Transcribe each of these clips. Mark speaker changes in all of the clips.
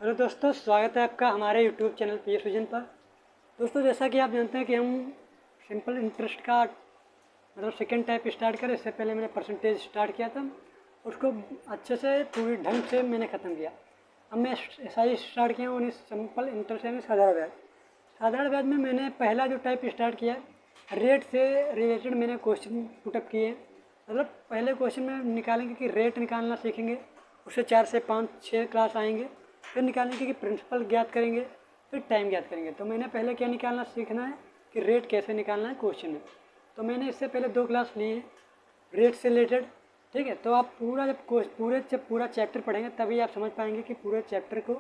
Speaker 1: Hello दोस्तों, स्वागत है आपका हमारे यूट्यूब चैनल पीएस विजन पर। दोस्तों, जैसा कि आप जानते हैं कि हम सिंपल इंटरेस्ट का मतलब सेकंड टाइप स्टार्ट करें। इससे पहले मैंने परसेंटेज स्टार्ट किया था, उसको अच्छे से पूरी ढंग से मैंने ख़त्म किया। अब मैं ऐसा ही स्टार्ट किया हूँ सिंपल इंटरेस्ट यानी साधारण ब्याज। साधारण ब्याज में मैंने पहला जो टाइप स्टार्ट किया, रेट से रिलेटेड मैंने क्वेश्चन पुटअप किए। मतलब पहले क्वेश्चन में निकालेंगे कि रेट निकालना सीखेंगे, उससे 4 से 5-6 क्लास आएंगे। फिर निकालेंगे कि प्रिंसिपल ज्ञात करेंगे, फिर टाइम ज्ञात करेंगे। तो मैंने पहले क्या निकालना सीखना है कि रेट कैसे निकालना है क्वेश्चन में। तो मैंने इससे पहले 2 क्लास ली है रेट से रिलेटेड। ठीक है, तो आप जब पूरा चैप्टर पढ़ेंगे तभी आप समझ पाएंगे कि पूरे चैप्टर को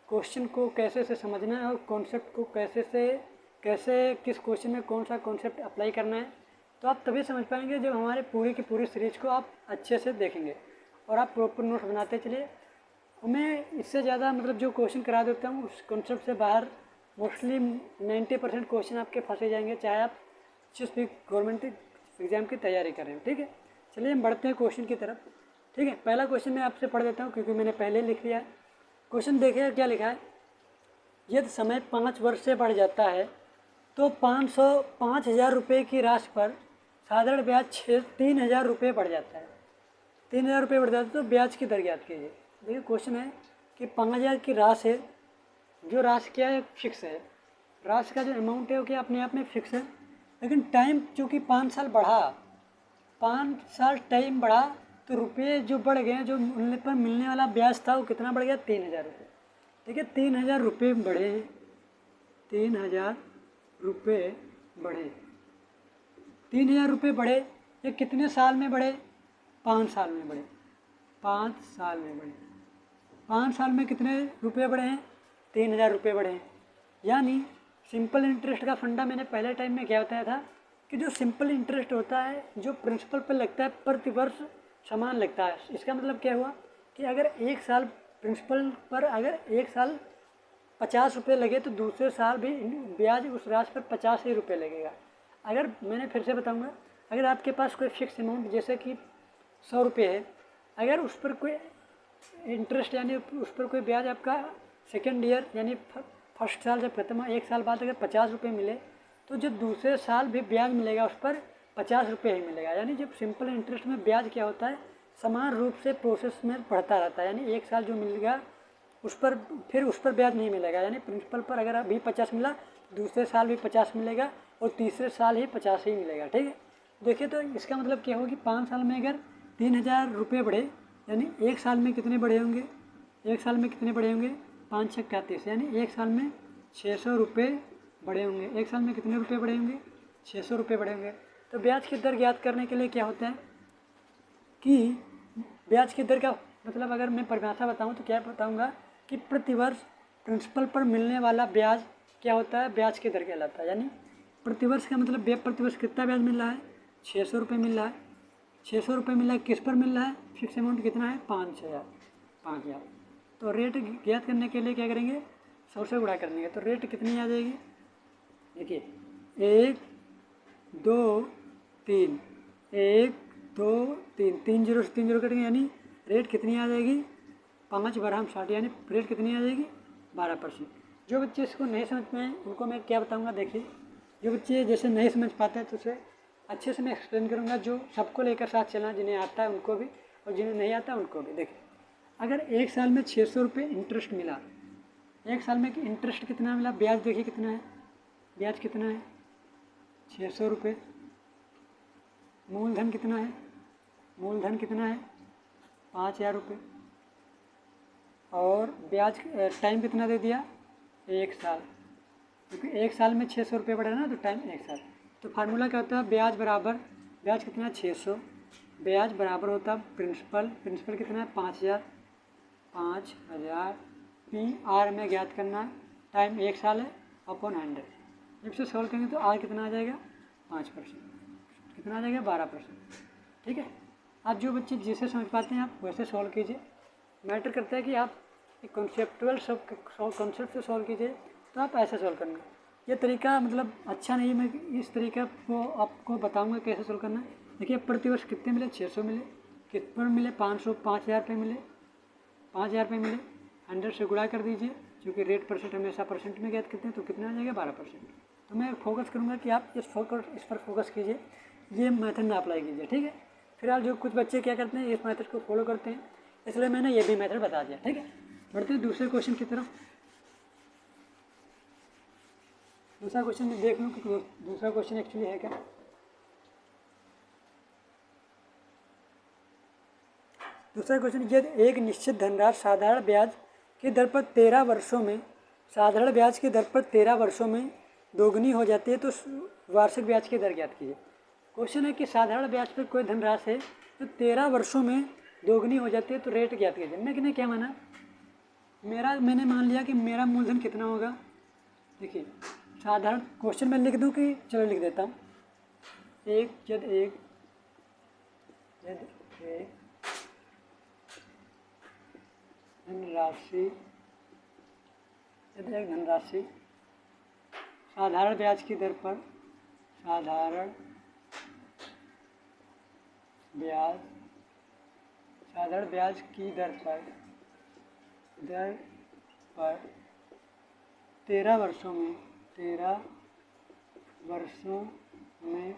Speaker 1: क्वेश्चन को कैसे से समझना है और कॉन्सेप्ट को कैसे किस क्वेश्चन में कौन सा कॉन्सेप्ट अप्लाई करना है। तो आप तभी समझ पाएंगे जब हमारे पूरी की पूरी सीरीज को आप अच्छे से देखेंगे और आप प्रॉपर नोट्स बनाते चलिए। मैं इससे ज़्यादा मतलब जो क्वेश्चन करा देता हूँ उस कॉन्सेप्ट से बाहर मोस्टली 90% क्वेश्चन आपके फंसे जाएंगे, चाहे आप जिस भी गवर्नमेंट एग्ज़ाम की तैयारी करें। ठीक है, चलिए हम बढ़ते हैं क्वेश्चन की तरफ। ठीक है, पहला क्वेश्चन मैं आपसे पढ़ देता हूँ क्योंकि मैंने पहले लिख लिया है। क्वेश्चन देखिए क्या लिखा है। यदि समय 5 वर्ष से बढ़ जाता है तो 5,000 रुपये की राशि पर साधारण ब्याज 3,000 रुपये बढ़ जाता है। 3,000 रुपये बढ़ जाता है तो ब्याज की दर ज्ञात कीजिए। देखिए क्वेश्चन है कि 5,000 की राशि है, जो राशि क्या है फिक्स है। राशि का जो अमाउंट है वो क्या अपने आप में फिक्स है, लेकिन टाइम चूँकि 5 साल बढ़ा, 5 साल टाइम बढ़ा तो रुपये जो बढ़ गए, जो मिलने पर मिलने वाला ब्याज था वो कितना बढ़ गया, 3,000 रुपये। ठीक है, 3,000 रुपये बढ़े, 3,000 रुपये बढ़े, 3,000 रुपये बढ़े। ये कितने साल में बढ़े, 5 साल में बढ़े, 5 साल में बढ़े। 5 साल में कितने रुपये बढ़े हैं, 3,000 रुपये बढ़े हैं। यानी सिंपल इंटरेस्ट का फंडा मैंने पहले टाइम में क्या बताया था कि जो सिंपल इंटरेस्ट होता है जो प्रिंसिपल पर लगता है प्रति वर्ष समान लगता है। इसका मतलब क्या हुआ कि अगर एक साल प्रिंसिपल पर अगर एक साल 50 रुपये लगे तो दूसरे साल भी ब्याज उस राशि पर 50 ही रुपये लगेगा। अगर मैंने फिर से बताऊंगा, अगर आपके पास कोई फिक्स अमाउंट जैसे कि 100 रुपये है, अगर उस पर कोई इंटरेस्ट यानी उस पर कोई ब्याज आपका सेकेंड ईयर यानी फर्स्ट साल जब खत्म हो, एक साल बाद अगर 50 रुपये मिले तो जो दूसरे साल भी ब्याज मिलेगा उस पर 50 रुपये ही मिलेगा। यानी जब सिंपल इंटरेस्ट में ब्याज क्या होता है, समान रूप से प्रोसेस में बढ़ता रहता है। यानी एक साल जो मिलेगा उस पर फिर उस पर ब्याज नहीं मिलेगा। यानी प्रिंसिपल पर अगर अभी 50 मिला दूसरे साल भी 50 मिलेगा और तीसरे साल ही 50 ही मिलेगा। ठीक है, देखिए तो इसका मतलब क्या होगा कि 5 साल में अगर 3,000 रुपये बढ़े, यानी एक साल में कितने बढ़े होंगे, एक साल में कितने बढ़े होंगे, 5 छः 31, यानी एक साल में 600 रुपये बढ़े होंगे। एक साल में कितने रुपये बढ़े होंगे, 600 रुपये बढ़े होंगे। तो ब्याज की दर ज्ञात करने के लिए क्या होता है कि ब्याज की दर का मतलब अगर मैं परिभाषा बताऊं तो क्या बताऊंगा कि प्रतिवर्ष प्रिंसिपल पर मिलने वाला ब्याज क्या होता है, ब्याज की दर कहलाता है। यानी प्रतिवर्ष का मतलब प्रतिवर्ष कितना ब्याज मिल रहा है, 600 रुपये मिल रहा है। 600 रुपये मिल रहा है, किस पर मिल रहा है, फिक्स अमाउंट कितना है, 5,000। तो रेट ज्ञात करने के लिए क्या करेंगे, 100 से गुणा कर देंगे तो रेट कितनी आ जाएगी। देखिए 1 2 3, 1 2 3, 3 जीरो से 3 जीरो कटेंगे, यानी रेट कितनी आ जाएगी, 5 बराम 60, यानी रेट कितनी आ जाएगी, 12%। जो बच्चे इसको नहीं समझ पाए उनको मैं क्या बताऊंगा, देखिए जो बच्चे जैसे नहीं समझ पाते हैं तो उसे अच्छे से मैं एक्सप्लेन करूंगा, जो सबको लेकर साथ चलना, जिन्हें आता है उनको भी और जिन्हें नहीं आता है उनको भी। देखिए अगर एक साल में 600 रुपये इंटरेस्ट मिला, एक साल में इंटरेस्ट कितना मिला, ब्याज देखिए कितना है, ब्याज कितना है 600 रुपये। मूलधन कितना है, मूलधन कितना है 5,000 रुपये। और ब्याज टाइम कितना दे दिया, 1 साल, क्योंकि एक साल में 600 रुपये बढ़ा ना तो टाइम 1 साल। तो फार्मूला क्या होता है, ब्याज बराबर, ब्याज कितना है 600, ब्याज बराबर होता है प्रिंसिपल, प्रिंसिपल कितना है 5,000, 5,000 PR में ज्ञात करना है, टाइम 1 साल है अपॉन 100। जब से सॉल्व करेंगे तो R कितना आ जाएगा, 5%, कितना आ जाएगा 12%। ठीक है, आप जो बच्चे जिसे समझ पाते हैं आप वैसे सॉल्व कीजिए। मैटर करता है कि आप एक कॉन्सेप्चुअल कॉन्सेप्ट से सॉल्व कीजिए, तो आप ऐसे सॉल्व करना। ये तरीका मतलब अच्छा नहीं है, मैं इस तरीका को आपको बताऊंगा कैसे सॉल्व करना। देखिए प्रतिवर्ष कितने मिले, 600 मिले, कितने मिले 500, 5,000 रुपये मिले, 5,000 रुपये मिले। 100 से गुणा कर दीजिए, क्योंकि रेट परसेंट हमेशा परसेंट में ज्ञात करते हैं, तो कितना आ जाएगा 12%। तो मैं फोकस करूँगा कि आप इस पर फोकस कीजिए, ये मेथड ना अप्लाई कीजिए, ठीक है। फिलहाल जो कुछ बच्चे क्या करते हैं, इस मेथड को फॉलो करते हैं, इसलिए मैंने ये भी मेथड बता दिया, ठीक है। बढ़ते हैं दूसरे क्वेश्चन की तरफ। दूसरा क्वेश्चन मैं देख लूँ कि दूसरा क्वेश्चन एक्चुअली है क्या। दूसरा क्वेश्चन, यदि एक निश्चित धनराशि साधारण ब्याज की दर पर 13 वर्षों में दोगुनी हो जाती है, तो वार्षिक ब्याज की दर ज्ञात कीजिए। क्वेश्चन है कि साधारण ब्याज पर कोई धनराशि है तो 13 वर्षों में दोगुनी हो जाती है, तो रेट ज्ञात कीजिए। मैंने क्या माना, मैंने मान लिया कि मेरा मूलधन कितना होगा। देखिए साधारण क्वेश्चन में लिख दूं कि चलो लिख देता हूँ। यदि एक धनराशि साधारण ब्याज की दर पर दर पर 13 वर्षों में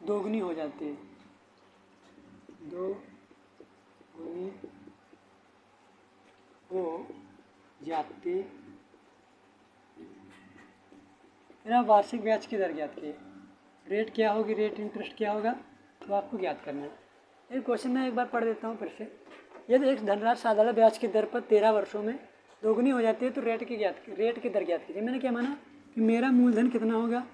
Speaker 1: दोगुनी हो जाती है, फिर आप वार्षिक ब्याज की दर ज्ञात कीजिए। रेट क्या होगी, रेट इंटरेस्ट क्या होगा, तो आपको ज्ञात करना है। ये क्वेश्चन मैं एक बार पढ़ देता हूँ फिर से। यदि एक धनराशि साधारण ब्याज की दर पर 13 वर्षों में दोगुनी हो जाती है, तो रेट की दर ज्ञात कीजिए। मैंने क्या माना कि मेरा मूलधन कितना होगा,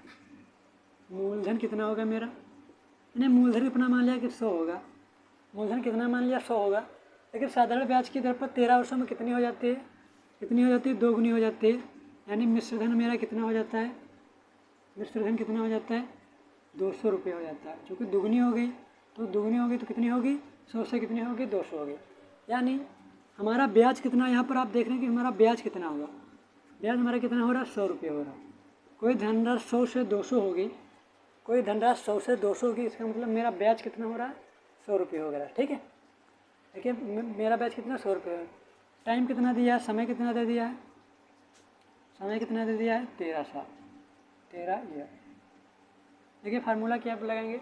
Speaker 1: मैंने मूलधन कितना मान लिया कि 100 होगा। मूलधन कितना मान लिया, 100 होगा। लेकिन साधारण ब्याज की दर पर 13 वर्षों में कितनी हो जाती है, दोगुनी हो जाती है। यानी मिश्रधन मेरा कितना हो जाता है, 200 रुपये हो जाता है। क्योंकि दुगनी हो गई तो कितनी होगी, 100 से कितनी होगी, 200 होगी। यानी हमारा ब्याज कितना, यहाँ पर आप देख रहे हैं कि हमारा ब्याज कितना होगा। ब्याज हमारा कितना हो रहा है, 100 रुपये हो रहा है। कोई धनराशि 100 से 200 होगी, इसका मतलब मेरा ब्याज कितना हो रहा है, 100 रुपये हो गया, ठीक है। देखिए मेरा बैच कितना, 100 रुपये है। टाइम कितना दिया है, समय कितना दे दिया है, 13 साल, 13 ईयर। देखिए फार्मूला क्या लगाएंगे,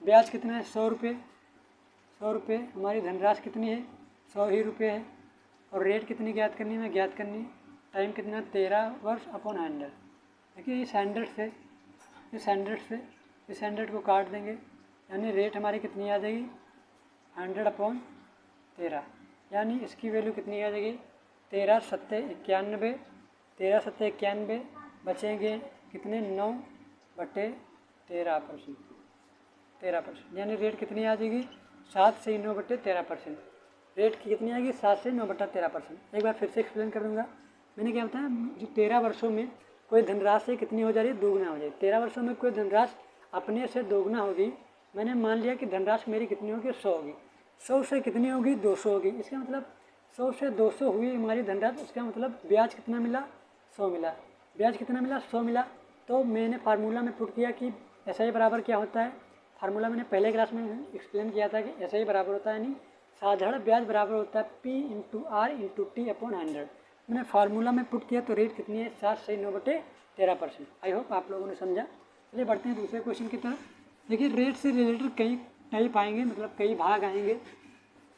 Speaker 1: ब्याज कितना है, 100 रुपये, हमारी धनराशि कितनी है, 100 ही रुपये है। और रेट कितनी ज्ञात करनी है, टाइम कितना, 13 वर्ष अपॉन 100। देखिए इस 100 को काट देंगे, यानी रेट हमारी कितनी आ जाएगी, 100/13। यानी इसकी वैल्यू कितनी आ जाएगी, 13×7=91, बचेंगे कितने, 9/13%। यानी रेट कितनी आ जाएगी, 7 से 9/13%। रेट की कितनी आएगी, 7 से 9/13%। एक बार फिर से एक्सप्लेन कर दूँगा। मैंने क्या बताया, जो 13 वर्षों में कोई धनराशि कितनी हो जा रही है, दोगुना हो जाएगी। 13 वर्षों में कोई धनराशि अपने से दोगुना होगी। मैंने मान लिया कि धनराशि मेरी कितनी होगी, 100 होगी। 100 से कितनी होगी, 200 होगी। इसका मतलब 100 से 200 हुई हमारी धनराशि, उसका मतलब ब्याज कितना मिला, 100 मिला। ब्याज कितना मिला, 100 मिला। तो मैंने फार्मूला में पुट किया कि SI बराबर क्या होता है। फार्मूला मैंने पहले क्लास में एक्सप्लेन किया था कि SI बराबर होता है, यानी साधारण ब्याज बराबर होता है P/R/T/100। मैंने फार्मूला में पुट किया तो रेट कितनी है, 7 से 9/13%। आई होप आप लोगों ने समझा। चलिए बढ़ते हैं दूसरे क्वेश्चन की तरफ। देखिए रेट से रिलेटेड कई टाइप आएंगे, मतलब कई भाग आएंगे।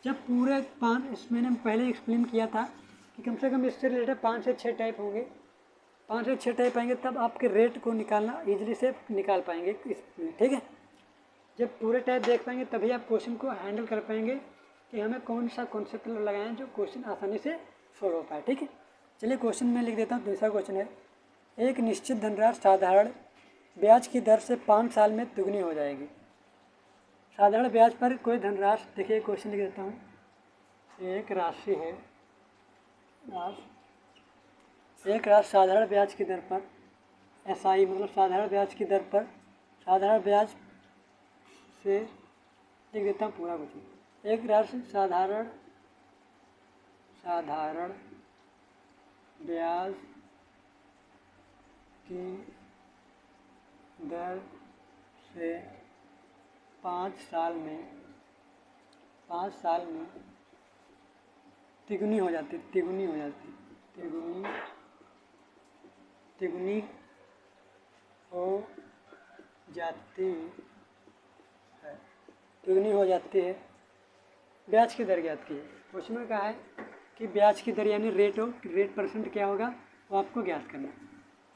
Speaker 1: जब पूरे 5, मैंने पहले एक्सप्लेन किया था कि कम से कम इससे रिलेटेड 5 से 6 टाइप होंगे, 5 से 6 टाइप आएंगे, तब आपके रेट को निकालना ईजिली से निकाल पाएंगे इसमें, ठीक है। जब पूरे टाइप देख पाएंगे तभी आप क्वेश्चन को हैंडल कर पाएंगे कि हमें कौन सा कॉन्सेप्ट लगाएं जो क्वेश्चन आसानी से सोल्व हो पाए, ठीक है। चलिए क्वेश्चन में लिख देता हूँ। दूसरा क्वेश्चन है, एक निश्चित धनराशि साधारण ब्याज की दर से 5 साल में दुगनी हो जाएगी। साधारण ब्याज पर कोई धनराशि, देखिए क्वेश्चन लिख देता हूँ। एक राशि साधारण ब्याज की दर पर, SI मतलब साधारण ब्याज की दर पर, साधारण ब्याज से लिख देता हूँ पूरा क्वेश्चन। एक राशि साधारण ब्याज की दर से 5 साल में तिगुनी हो जाती है, तिगुनी हो जाती है, तिगुनी तिगुनी हो जाती है, तिगुनी हो जाती है। ब्याज की दर ज्ञात कीजिए। क्वेश्चन में कहा है कि ब्याज की दर यानी रेट परसेंट क्या होगा वो आपको ज्ञात करना है।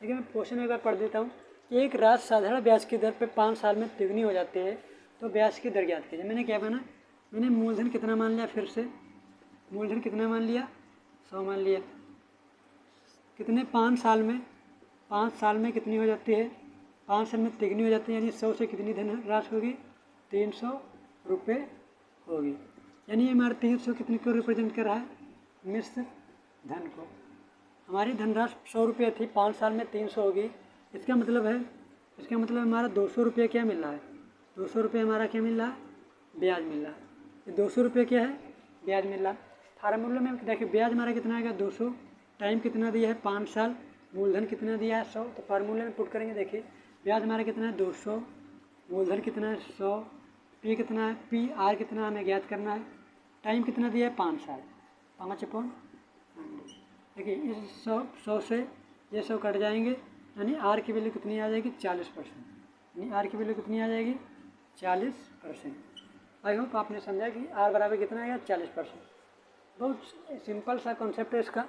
Speaker 1: ठीक है, मैं क्वेश्चन एक बार पढ़ देता हूँ कि एक राशि साधारण ब्याज की दर पे 5 साल में तिगुनी हो जाती है तो ब्याज की दर ज्ञात कीजिए। मैंने क्या माना, मैंने मूलधन कितना मान लिया, फिर से मूलधन कितना मान लिया, 100 मान लिया। कितने 5 साल में, 5 साल में कितनी हो जाती है, 5 साल में तिगुनी हो जाती है, यानी 100 से कितनी धन राशि होगी, 300 रुपये होगी। यानी ये हमारे 300 कितने को रिप्रेजेंट कर रहा है, मिश्र धन को। हमारी धनराशि 100 रुपये थी, 5 साल में 300 होगी। इसका मतलब हमारा 200 रुपये क्या मिल रहा है, 200 रुपये हमारा क्या मिल रहा है, ब्याज मिल रहा है। ये 200 रुपये क्या है, ब्याज मिल रहा है। फार्मूले में देखिए ब्याज हमारा कितना आएगा, 200, टाइम कितना दिया है 5 साल, मूलधन कितना दिया है 100। तो फार्मूले में पुट करेंगे, देखिए ब्याज हमारा कितना है 200, मूलधन कितना है 100, पी कितना है, पी आर कितना हमें ज्ञात करना है, टाइम कितना दिया है 5 साल, 5/100। देखिए इस 100 से ये 100 कट जाएंगे, यानी आर की वैल्यू कितनी आ जाएगी, 40%। यानी आर की वैल्यू कितनी आ जाएगी, 40%। आई होप आपने समझा कि आर बराबर कितना आएगा, 40%। बहुत सिंपल सा कॉन्सेप्ट है इसका।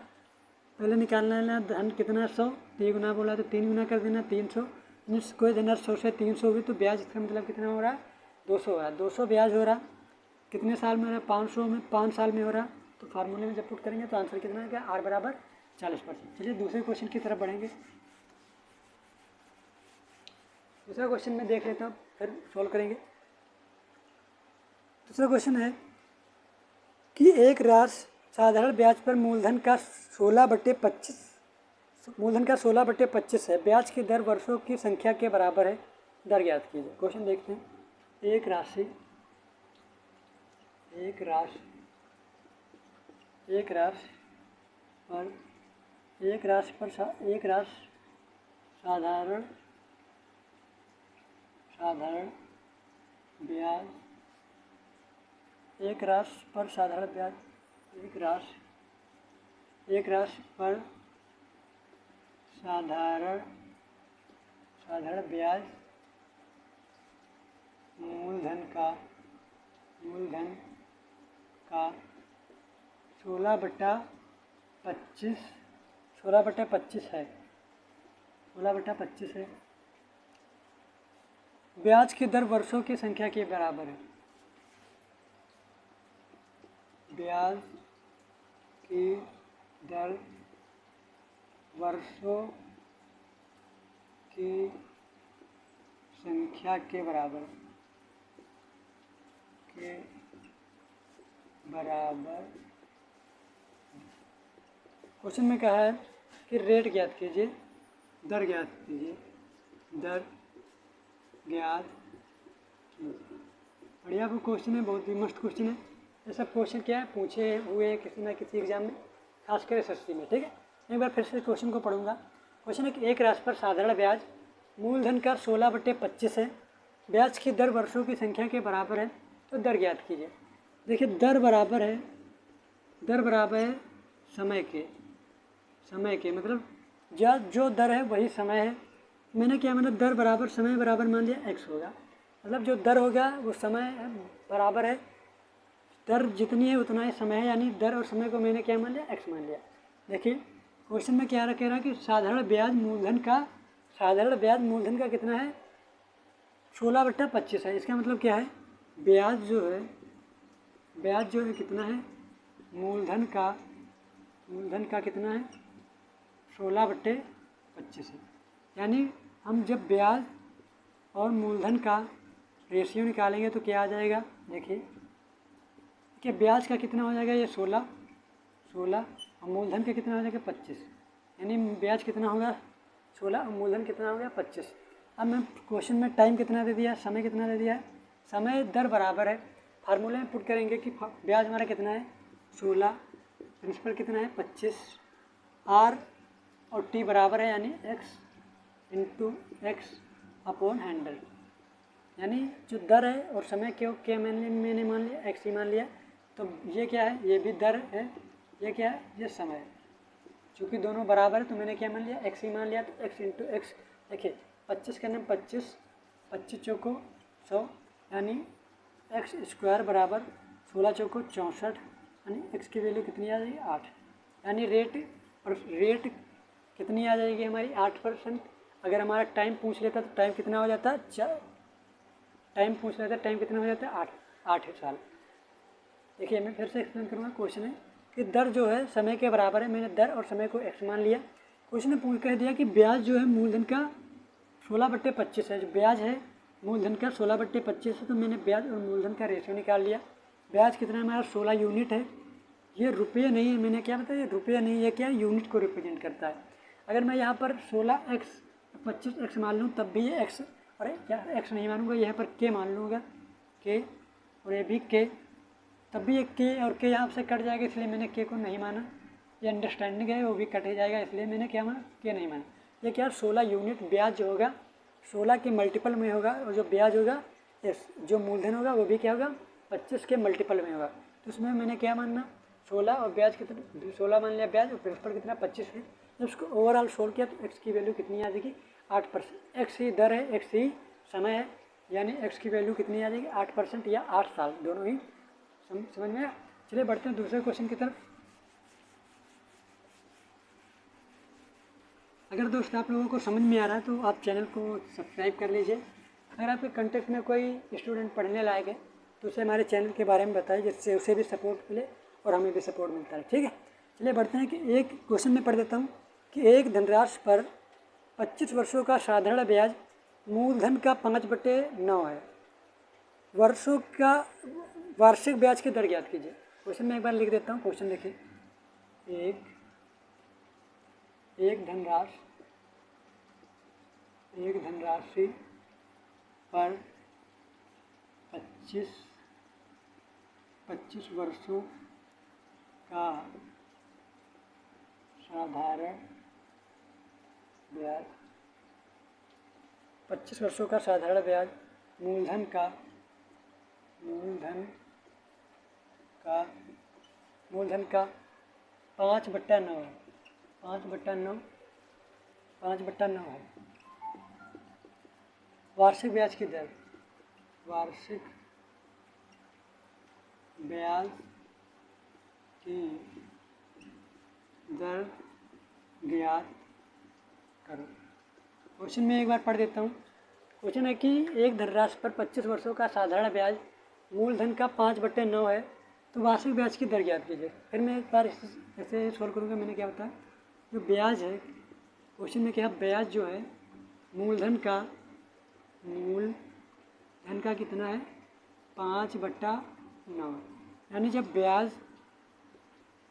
Speaker 1: पहले निकालना है धन कितना, 100, 3 गुना बोला तो 3 गुना कर देना, 300। कोई धनराशि 100 से 300 हुई तो ब्याज इसका मतलब कितना हो रहा है, 200 हो रहा है। 200 ब्याज हो रहा, कितने साल में हो रहा है, 500 में, 5 साल में हो रहा। तो फार्मूले में जब पुट करेंगे तो आंसर कितना है, आर बराबर 40%। चलिए दूसरे क्वेश्चन की तरफ बढ़ेंगे। दूसरा क्वेश्चन में देख लेता हूँ, फिर सॉल्व करेंगे। दूसरा क्वेश्चन है कि एक राशि साधारण ब्याज पर मूलधन का 16/25 है, ब्याज की दर वर्षों की संख्या के बराबर है, दर ज्ञात कीजिए। क्वेश्चन देखते हैं। एक राशि साधारण ब्याज, एक राशि पर साधारण ब्याज मूलधन का 16/25 है, ब्याज की दर वर्षों की संख्या के बराबर है। ब्याज की दर वर्षों की संख्या के बराबर क्वेश्चन में कहा है कि रेट ज्ञात कीजिए, दर ज्ञात कीजिए। बढ़िया वो क्वेश्चन है, बहुत ही मस्त क्वेश्चन है। ये सब क्वेश्चन क्या है, पूछे हुए किसी ना किसी एग्जाम में, खासकर एसएससी में। ठीक है, एक बार फिर से क्वेश्चन को पढ़ूंगा। क्वेश्चन है कि एक राशि पर साधारण ब्याज मूलधन का 16/25 है, ब्याज की दर वर्षों की संख्या के बराबर है, तो दर ज्ञात कीजिए। देखिए दर बराबर है समय के मतलब जो दर है वही समय है। मैंने क्या मतलब दर बराबर समय बराबर मान लिया x होगा, मतलब जो दर होगा वो समय बराबर है, दर जितनी है उतना ही समय है, यानी दर और समय को मैंने क्या मान लिया, x मान लिया। देखिए क्वेश्चन में क्या कह रहा है कि साधारण ब्याज मूलधन का कितना है, 16/25 है। इसका मतलब क्या है, ब्याज जो है कितना है, मूलधन का कितना है, 16/25 है। यानी हम जब ब्याज और मूलधन का रेशियो निकालेंगे तो क्या आ जाएगा, देखिए कि ब्याज का कितना हो जाएगा, ये 16 और मूलधन का कितना हो जाएगा 25, यानी ब्याज कितना होगा 16 और मूलधन कितना हो गया 25। अब मैं क्वेश्चन में टाइम कितना दे दिया, समय कितना दे दिया है, समय दर बराबर है। फार्मूले में पुट करेंगे कि ब्याज हमारा कितना है 16, प्रिंसिपल कितना है 25, आर और टी बराबर है, यानी x × x/100, यानी जो दर है और समय क्या मैंने मान लिया x ही मान लिया। तो ये क्या है, ये भी दर है ये क्या है, ये समय है। चूँकि दोनों बराबर है तो मैंने क्या मान लिया, एक्स ही मान लिया। तो एक्स इंटू एक्स, देखिए 25 का नाम 25, 25 चौको 100, यानी एक्स स्क्वायर बराबर 16 चौको 64, यानी एक्स की वैल्यू कितनी आ जाएगी, 8। यानी रेट कितनी आ जाएगी हमारी, 8%। अगर हमारा टाइम पूछ लेता तो टाइम कितना हो जाता है, टाइम पूछ लेता, टाइम कितना हो जाता है, 8 साल। देखिए मैं फिर से एक्सप्लेन करूँगा। क्वेश्चन है कि दर जो है समय के बराबर है, मैंने दर और समय को एक्स मान लिया। क्वेश्चन ने पूछ कह दिया कि ब्याज जो है मूलधन का 16/25 है, जो ब्याज है मूलधन का 16/25 है, तो मैंने ब्याज और मूलधन का रेशियो निकाल लिया। ब्याज कितना है हमारा, 16 यूनिट है। ये रुपये नहीं है, मैंने क्या बताया, ये रुपये नहीं है, क्या यूनिट को रिप्रेजेंट करता है। अगर मैं यहाँ पर 16x 25x मान लूँ तब भी ये x, अरे यार x नहीं मानूंगा, यहाँ पर k मान लूँगा, k, और ये भी k, तब भी एक k और k यहाँ से कट जाएगा, इसलिए मैंने k को नहीं माना। ये अंडरस्टैंडिंग है, वो भी कट ही जाएगा, इसलिए मैंने क्या माना, k नहीं माना। ये क्या, 16 यूनिट ब्याज जो होगा 16 के मल्टीपल में होगा, और जो ब्याज होगा जो मूलधन होगा वो भी क्या होगा, 25 के मल्टीपल में होगा। तो उसमें मैंने क्या मानना, 16 और ब्याज कितना, 16 मान लिया ब्याज, और प्रिंसिपल कितना 25 है। जब उसको ओवरऑल सोल्व किया तो एक्स की वैल्यू कितनी आ जाएगी, 8%। एक्स ही दर है, एक्स ही समय है, यानी एक्स की वैल्यू कितनी आ जाएगी, 8% या 8 साल, दोनों ही समझ में आया। चलिए बढ़ते हैं दूसरे क्वेश्चन की तरफ। अगर दोस्त आप लोगों को समझ में आ रहा है तो आप चैनल को सब्सक्राइब कर लीजिए। अगर आपके कंटेक्ट में कोई स्टूडेंट पढ़ने लायक है तो उसे हमारे चैनल के बारे में बताइए, जिससे उसे भी सपोर्ट मिले और हमें भी सपोर्ट मिलता है। ठीक है, चलिए बढ़ते हैं कि एक क्वेश्चन में पढ़ देता हूँ कि एक धनराशि पर 25 वर्षों का साधारण ब्याज मूलधन का 5/9 है। वर्षों का वार्षिक ब्याज की दर ज्ञात कीजिए। क्वेश्चन में एक बार लिख देता हूँ। क्वेश्चन देखिए, एक धनराशि पर 25 वर्षों का साधारण ब्याज, 25 वर्षों का साधारण ब्याज मूलधन का 5/9 है। 5/9 है। वार्षिक ब्याज की दर, वार्षिक ब्याज की दर ज्ञात करो। क्वेश्चन में एक बार पढ़ देता हूँ। क्वेश्चन है कि एक धनराशि पर 25 वर्षों का साधारण ब्याज मूलधन का 5/9 है, तो वार्षिक ब्याज की दर ज्ञात कीजिए। फिर मैं एक बार ऐसे सॉल्व करूँगा। मैंने क्या बताया, जो ब्याज है क्वेश्चन में क्या, ब्याज जो है मूलधन का कितना है, 5/9। यानी जब ब्याज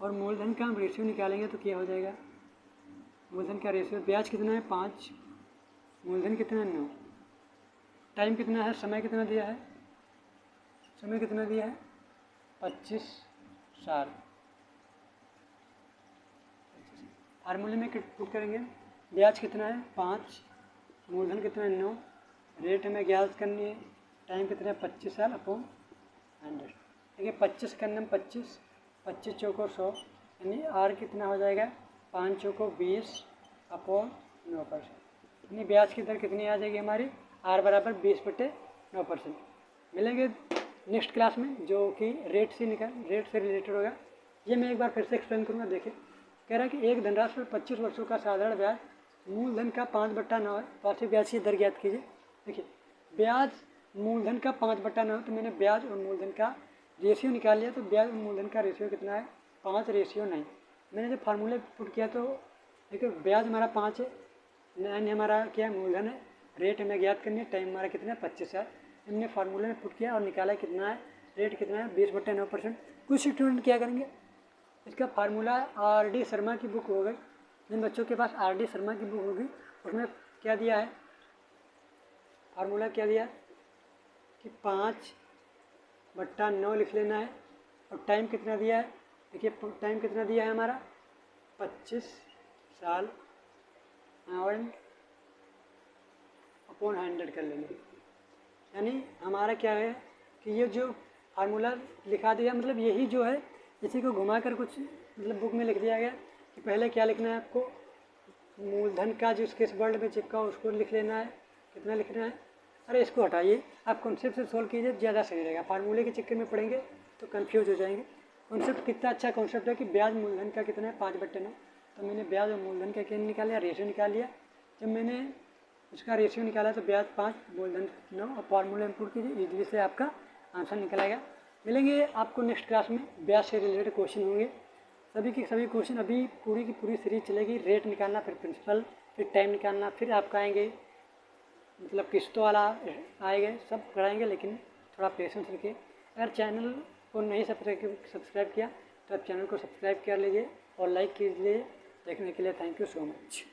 Speaker 1: और मूलधन का हम रेशियो निकालेंगे तो क्या हो जाएगा, मूलधन का रेशियो, ब्याज कितना है 5, मूलधन कितना है 9, टाइम कितना है, समय कितना दिया है, 25 साल। फार्मूले में पुट करेंगे, ब्याज कितना है 5, मूलधन कितना है 9, रेट हमें ज्ञात करनी है, टाइम कितना है 25 साल अपॉन 100। देखिए 25 का नाम 25, 25 चौको 100, यानी आर कितना हो जाएगा, 5 चौको 20 अपॉन 9%। यानी ब्याज की दर कितनी आ जाएगी हमारी, आर बराबर 20/9%। मिलेंगे नेक्स्ट क्लास में, जो कि रेट से रिलेटेड होगा। ये मैं एक बार फिर से एक्सप्लेन करूँगा। देखिए कह रहा है कि एक धनराशि पर 25 वर्षों का साधारण ब्याज मूलधन का 5/9 है, वार्षिक ब्याज की दर ज्ञात कीजिए। देखिए ब्याज मूलधन का 5/9, तो मैंने ब्याज और मूलधन का रेशियो निकाल लिया। तो ब्याज और मूलधन का रेशियो कितना है, 5:9। मैंने जब फार्मूले पुट किया तो देखिए ब्याज हमारा 5 है, 9 हमारा क्या मूलधन है, रेट हमें ज्ञात करनी है, टाइम हमारा कितना है 25 है। हमने फार्मूले में पुट किया और निकाला कितना है, रेट कितना है 20/9%। कुछ स्टूडेंट क्या करेंगे, इसका फार्मूला RD शर्मा की बुक हो गई, जिन बच्चों के पास RD शर्मा की बुक होगी उसमें क्या दिया है, फार्मूला क्या दिया कि 5/9 लिख लेना है। और टाइम कितना दिया है, देखिए टाइम कितना दिया है हमारा 25 साल, और अपॉन 100 कर लेंगे। यानी हमारा क्या है कि ये जो फार्मूला लिखा दिया, मतलब यही जो है इसी को घुमा कर कुछ मतलब बुक में लिख दिया गया कि पहले क्या लिखना है आपको, मूलधन का जो किस वर्ड में चिपका उसको लिख लेना है, कितना लिखना है। अरे इसको हटाइए, आप कॉन्सेप्ट से सोल्व कीजिए, ज़्यादा सही रहेगा। फार्मूले के चक्कर में पढ़ेंगे तो कंफ्यूज हो जाएंगे। कॉन्सेप्ट कितना अच्छा कॉन्सेप्ट है कि ब्याज मूलधन का कितना है 5/9। तो मैंने ब्याज और मूलधन का क्या निकाला, रेशियो निकाल लिया। जब मैंने उसका रेशियो निकाला तो ब्याज 5 मूलधन 9 और फार्मूला इंक्लूड कीजिए, इजीली से आपका आंसर निकल आएगा। मिलेंगे आपको नेक्स्ट क्लास में, ब्याज से रिलेटेड क्वेश्चन होंगे। सभी के सभी क्वेश्चन, अभी पूरी की पूरी सीरीज चलेगी। रेट निकालना, फिर प्रिंसिपल, फिर टाइम निकालना, फिर आपका आएंगे मतलब किस्तों वाला आएंगे, सब कराएंगे, लेकिन थोड़ा पेशेंस रखिए। अगर चैनल को नहीं सब्सक्राइब किया तो आप चैनल को सब्सक्राइब कर लीजिए और लाइक कीजिए। देखने के लिए थैंक यू सो मच।